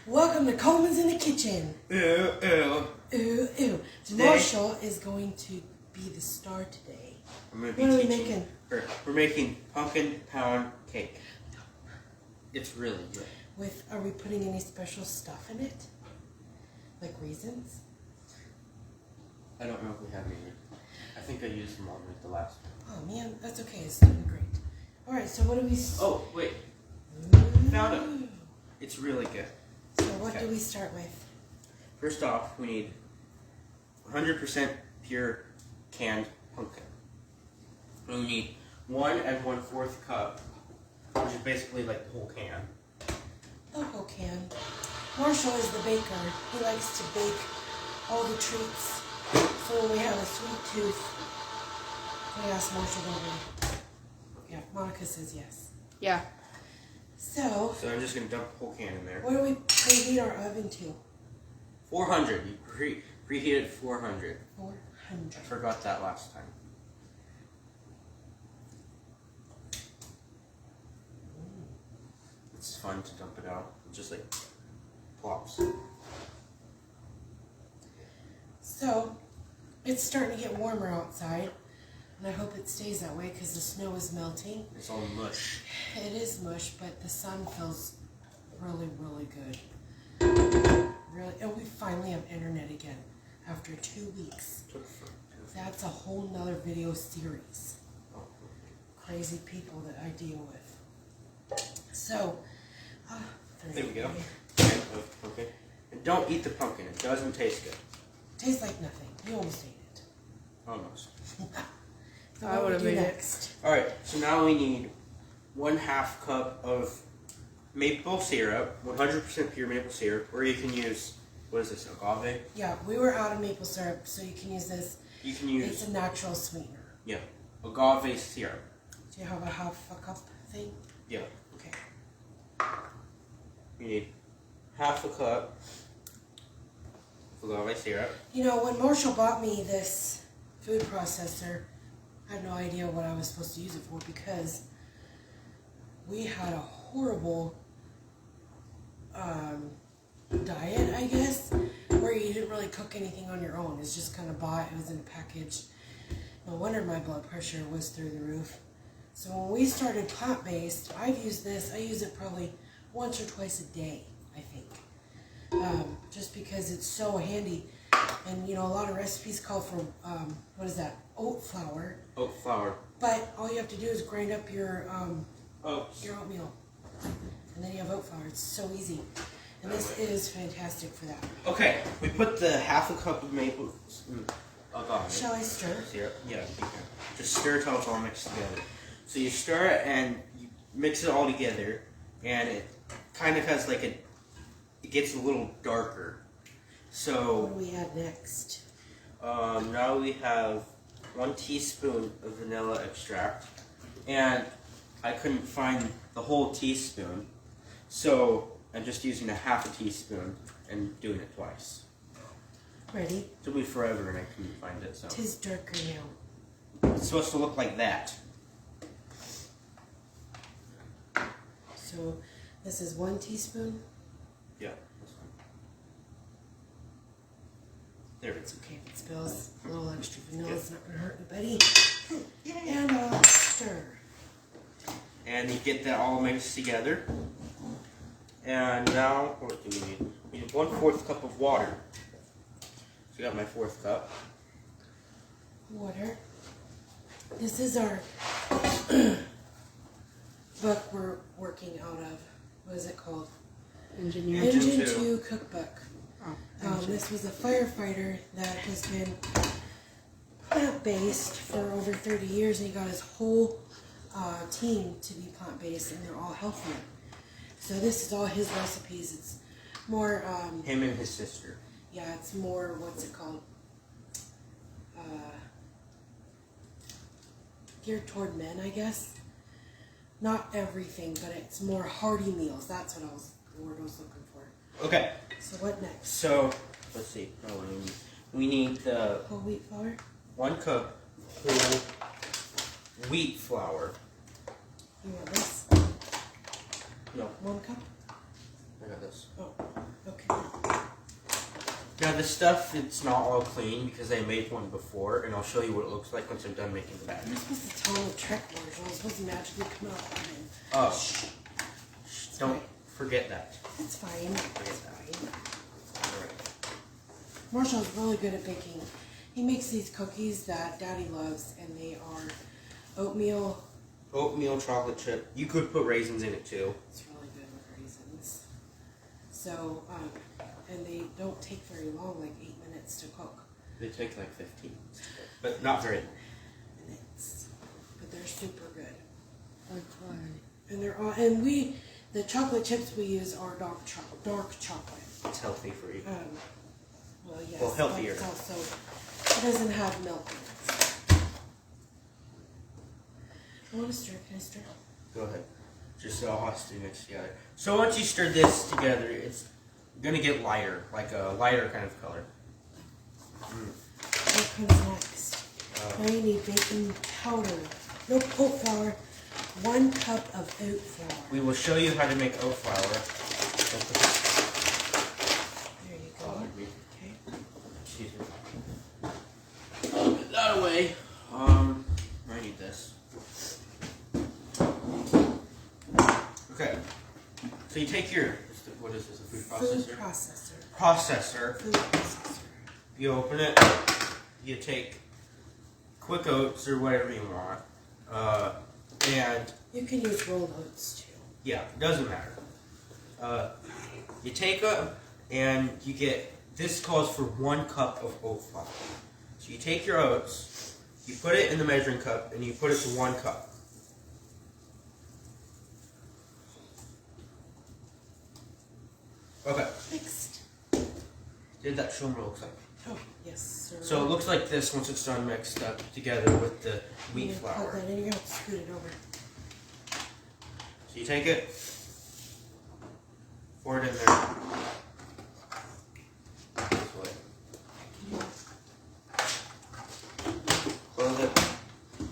Welcome to Coleman's in the Kitchen. Ew, ew. Ooh, ooh. Marshall is going to be the star today. I'm gonna be What are we teaching. making? We're making pumpkin pound cake. It's really good. Are we putting any special stuff in it? Like raisins? I don't know if we have any. I think I used them on like the last one. Oh man, that's okay. It's doing great. Alright, so what do we... Oh, wait. Found it. It's really good. So what do we start with? First off, we need 100% pure canned pumpkin. And we need 1 1/4 cup, which is basically like the whole can. The whole can. Marshall is the baker. He likes to bake all the treats. So when we have a sweet tooth, we ask Marshall, don't we? Yeah, Monica says yes. Yeah. So I'm just gonna dump the whole can in there. What do we preheat our oven to? 400. You preheat it 400. 400. I forgot that last time. It's fun to dump it out. It just like plops. So it's starting to get warmer outside, and I hope it stays that way because the snow is melting. It's all mush. It is mush, but the sun feels really, really good. Really, and we finally have internet again after 2 weeks. That's a whole nother video series. Crazy people that I deal with. So, There we go. Okay. And don't eat the pumpkin. It doesn't taste good. Tastes like nothing. You almost ate it. Almost. So I what would've do we do made it. next? Alright, so now we need 1/2 cup of maple syrup, 100% pure maple syrup, or you can use, what is this, agave? Yeah, we were out of maple syrup, so you can use this. You can use, It's a natural sweetener. yeah, agave syrup. Do you have a 1/2 cup thing? Yeah. Okay. You need 1/2 cup of agave syrup. You know, when Marshall bought me this food processor, I had no idea what I was supposed to use it for because we had a horrible diet, I guess, where you didn't really cook anything on your own. It's just kind of bought. It was in a package. No wonder my blood pressure was through the roof. So when we started plant-based, I've used this. I use it probably once or twice a day, I think. Just because it's so handy. And, you know, a lot of recipes call for, what is that, oat flour. Oat flour. But all you have to do is grind up your Oats. your oatmeal. And then you have oat flour. It's so easy. And this is fantastic for that. Okay, we put the 1/2 cup of maple agave Shall I stir? syrup. Yeah, you can. Just stir till it's all mixed together. So you stir it and you mix it all together, and it kind of has like it gets a little darker. So What do we add next? now we have 1 teaspoon of vanilla extract, and I couldn't find the whole teaspoon, so I'm just using a 1/2 teaspoon and doing it twice. Ready? It took me forever and I couldn't find it, so. Tis darker now. It's supposed to look like that. So this is 1 teaspoon. Yeah, that's fine. There it It's is. okay if it spills. A little extra vanilla is not going to hurt anybody. Yay. And I'll stir. And you get that all mixed together. And now, what do we need? We need 1/4 cup of water. So I got my 4th cup. Water. This is our book we're working out of. What is it called? Engineer. Engine Two. 2 Cookbook. Oh, This was a firefighter that has been plant-based for over 30 years, and he got his whole team to be plant-based, and they're all healthy. So this is all his recipes. It's more, Him and his sister. yeah, it's more, what's it called? Geared toward men, I guess. Not everything, but it's more hearty meals. That's what the word I was looking for. Okay, So what next? so let's see. Oh, we need the Whole wheat flour? 1 cup whole wheat flour. You want this? No, 1 cup? I got this. Oh, Now the stuff, it's not all clean because I made one before, and I'll show you what it looks like once I'm done making the batch. You're supposed to tell them the trick, Marshall. It's supposed to magically come out of it. Oh, It's don't fine. forget that. It's fine. Forget It's that. fine. All right. Marshall's really good at baking. He makes these cookies that Daddy loves, and they are oatmeal. Oatmeal chocolate chip. You could put raisins in it too. It's really good with raisins. So, and they don't take very long, like 8 minutes to cook. They take like 15, but not very long. Minutes. But they're super good. Okay. And they're all, the chocolate chips we use are dark chocolate. It's healthy for you. Well, yes. Well, healthier. But it's also, it doesn't have milk in it. I want to stir. Can I stir? Go ahead. Just so I'll have to mix together. So once you stir this together, it's gonna get lighter, like a lighter kind of color. What comes next? Now you need baking powder. No oat flour. 1 cup of oat flour. We will show you how to make oat flour. There you Oh, go. me. Okay. Excuse me. Get that away. I need this. Okay. So you take your, what is this, a food processor? Food processor. Processor. Food processor. You open it. You take quick oats or whatever you want. And You can use rolled oats too. yeah, it doesn't matter. You take them and you get, this calls for 1 cup of oat flour. So you take your oats, you put it in the measuring cup, and you put it to 1 cup. Okay, Mixed. did that show me what it looks like? Oh, yes, sir. So it looks like this once it's done mixed up together with the wheat You're gonna plug flour. that in. You're gonna have to scoot it over. So you take it, pour it in there. This way. Close it.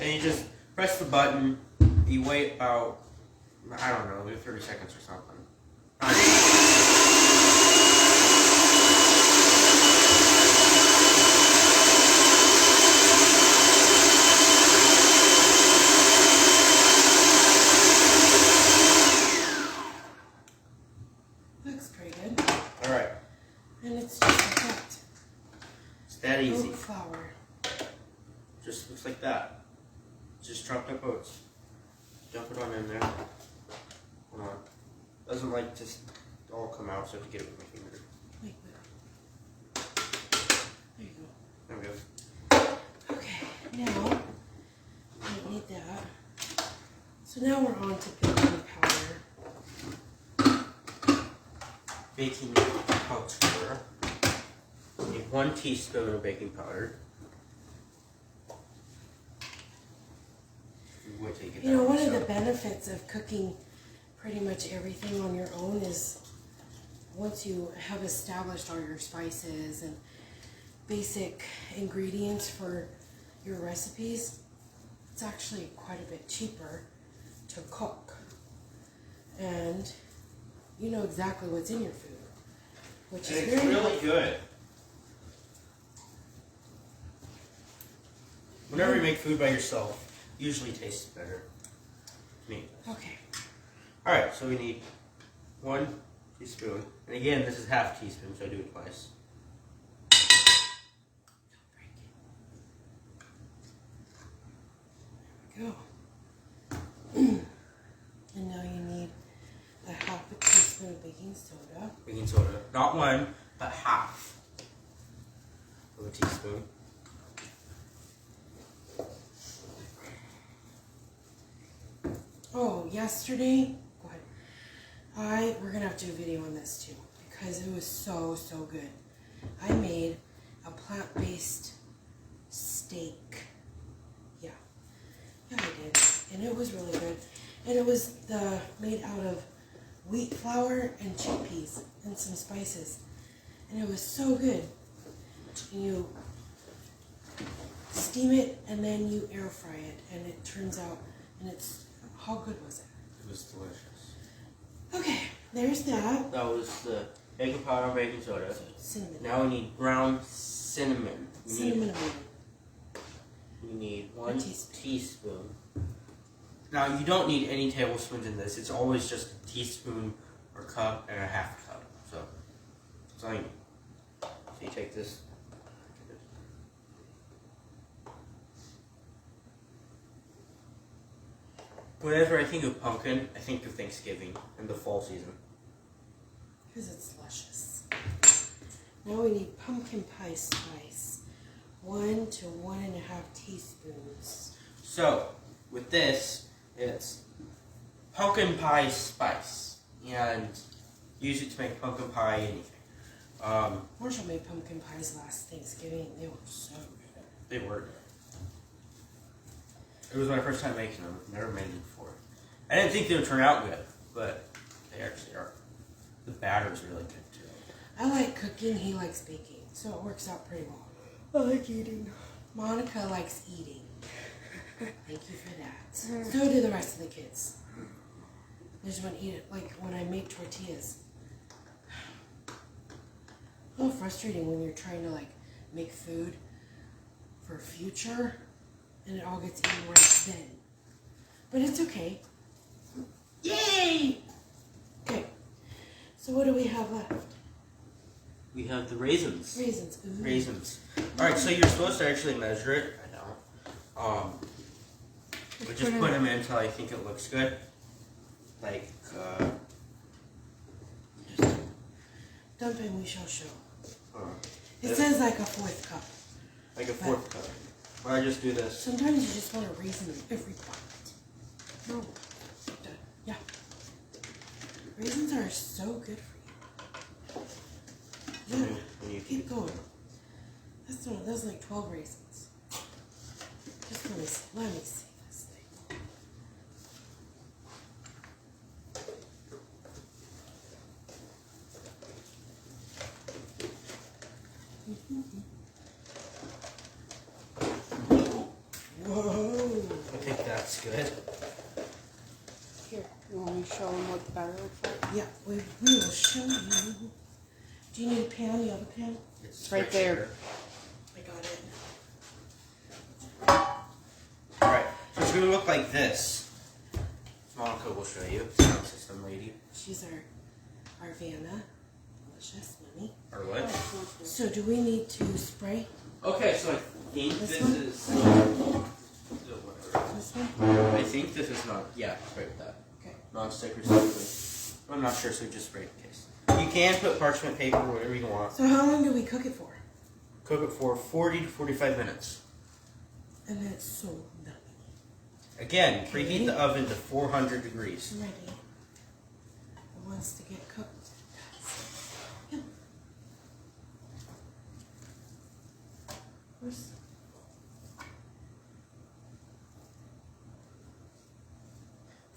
And you just press the button. You wait about, I don't know, maybe 30 seconds or something. Looks pretty good. Alright, And it's just like that. it's that easy. Oat flour. Just looks like that. Just chopped up oats. Dump it on in there. Hold on. Doesn't like just all come out, so I have to get it with my finger. Wait, wait. There you go. There we go. Okay, now I need that. So now we're on to baking powder. Baking powder. You need 1 teaspoon of baking powder. Wait till you get You know, that one of the mixed up. benefits of cooking pretty much everything on your own is once you have established all your spices and basic ingredients for your recipes, it's actually quite a bit cheaper to cook. And you know exactly what's in your food, which And is it's very really helpful. good. Whenever you make food by yourself, it usually tastes better. To me. Okay. Alright, so we need 1 teaspoon. And again, this is half teaspoon, so I do it twice. Don't break it. There we go. And now you need a half a teaspoon of baking soda. Baking soda. Not 1, but half of a teaspoon. Oh, yesterday, go ahead. We're gonna have to do a video on this too because it was so good. I made a plant-based steak. Yeah, I did, and it was really good. And it was made out of wheat flour and chickpeas and some spices, and it was so good. And you steam it and then you air fry it, and it turns out, and it's, how good was it? It was delicious. Okay, there's that. That was the baking powder and baking soda. Cinnamon. Now we need ground cinnamon. Cinnamon oil. We need 1 teaspoon. teaspoon. Now you don't need any tablespoons in this. It's always just a teaspoon or cup and a half cup. So that's all you need. So you take this. Whenever I think of pumpkin, I think of Thanksgiving and the fall season. Because it's luscious. Now we need pumpkin pie spice. 1 to 1.5 teaspoons. So with this, it's pumpkin pie spice, and use it to make pumpkin pie anything. Marshall made pumpkin pies last Thanksgiving. They were so good. They were. It was my first time making them. Never made them before. I didn't think they would turn out good, but they actually are. The batter's really good too. I like cooking. He likes baking. So it works out pretty well. I like eating. Monica likes eating. Thank you for that. So do the rest of the kids. They just want to eat it. Like when I make tortillas. A little frustrating when you're trying to like make food for future and it all gets eaten right then. But it's okay. Yay! Okay. So what do we have left? We have the raisins. Raisins. Ooh. Raisins. Alright, so you're supposed to actually measure it. I know. But just put them in until I think it looks good. Like, Dump and we shall show. It uh, says like a 4th cup. like a 4th cup. Or I just do this. Sometimes you just want a raisin in every bite. No. Yeah. Raisins are so good for you. Yeah. When you Keep going. That's like 12 raisins. Just let me see this thing. Whoa. I think that's good. Here, you want me to show them what the batter looks like? Yeah, we will show you. Do you need a pan? You have a pan? It's right there. here. I got it. Alright, so it's going to look like this. Monica will show you. Sound system lady. She's our Vanna. Delicious, mommy. Or what? So do we need to spray Okay, so I think This this one? is... this one? I think this is not... Yeah, spray with that. Okay. Non-stick recycling. I'm not sure, so just spray it in case. You can put parchment paper, whatever you want. So how long do we cook it for? Cook it for 40 to 45 minutes. And then it's so yummy. Again, Okay. preheat the oven to 400 degrees. Ready. It wants to get cooked. Yum. Where's...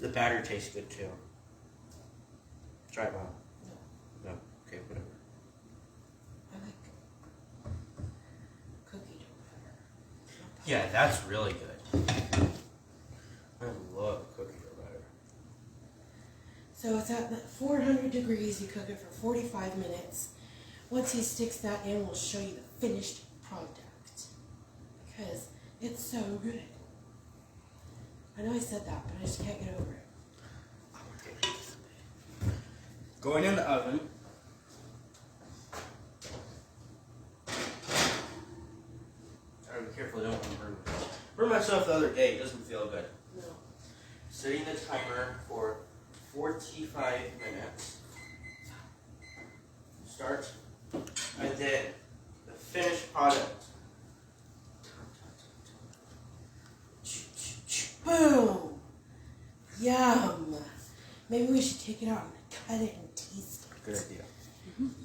The batter tastes good too. Try it, Mom. No. No? Okay, whatever. I like cookie dough better. Yeah, that's really good. I love cookie dough batter. So it's at 400 degrees. You cook it for 45 minutes. Once he sticks that in, we'll show you the finished product. Because it's so good. I know I said that, but I just can't get over it. Going in the oven. Gotta be careful, I don't want to burn myself. Burned myself the other day, it doesn't feel good. No. Setting the timer for 45 minutes. Start. And then the finished product. Boom! Yum! Maybe we should take it out and cut it and taste it. Good idea.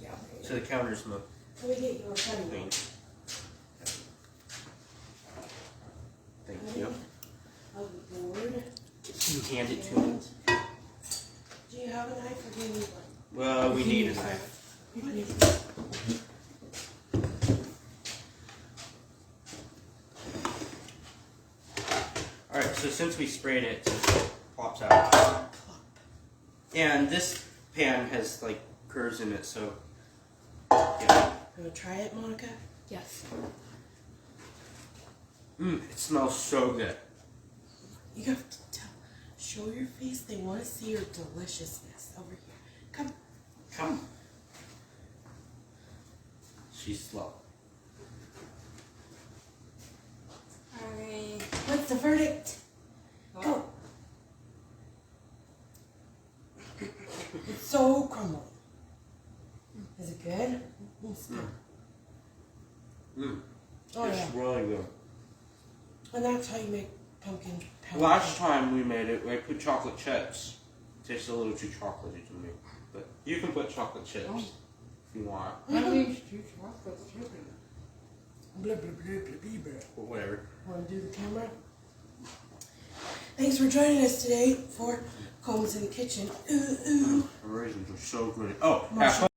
Yum. So the counter's moved. Let me get your cutting Thank board. Thank you. Of the board. You hand it to me. Do you have a knife or do you need one? Well, we need a knife. What is it? Alright, so since we sprayed it, it plops out. Plop. And this pan has like curves in it, so Yeah. Wanna try it, Monica? Yes. It smells so good. You have to show your face. They want to see your deliciousness over here. Come. Come. She's slow. Alright. What's the verdict? Go. It's so crumbly. Is it good? It's good. Oh It's yeah. really good. And that's how you make pumpkin pound Last cake. time we made it, we put chocolate chips. It tastes a little too chocolatey to me. But you can put chocolate chips if you want. That means two chocolate chips. Blah, blah, blah, blah, blah, blah. But whatever. Want to do the camera? Thanks for joining us today for Combs in the Kitchen. Ooh, ooh. The raisins are so good. Oh, Marshall.